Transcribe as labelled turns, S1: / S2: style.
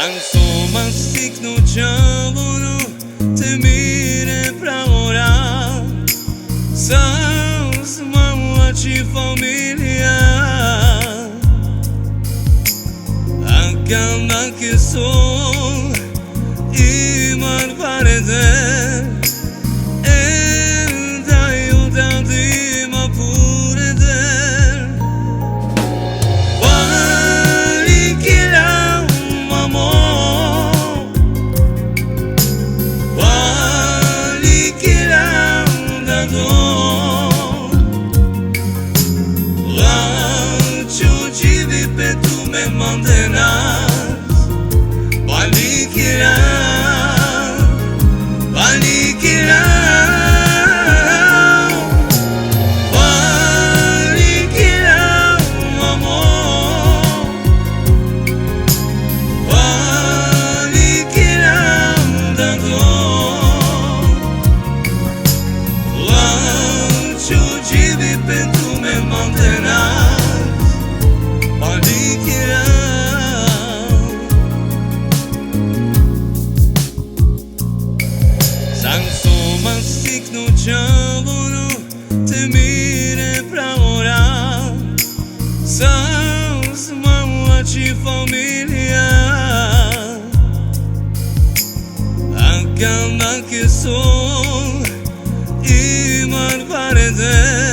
S1: insomma sticno giovano te mire pra orar sans mamma ci famiglia accanto che son i mar parede e dai udati ma pure der quali che la amor quali che la dato la ciuci per tu me mantenas quali che la giovano te mire pra orar sans mamma ci famiglia accanto che son i mar parede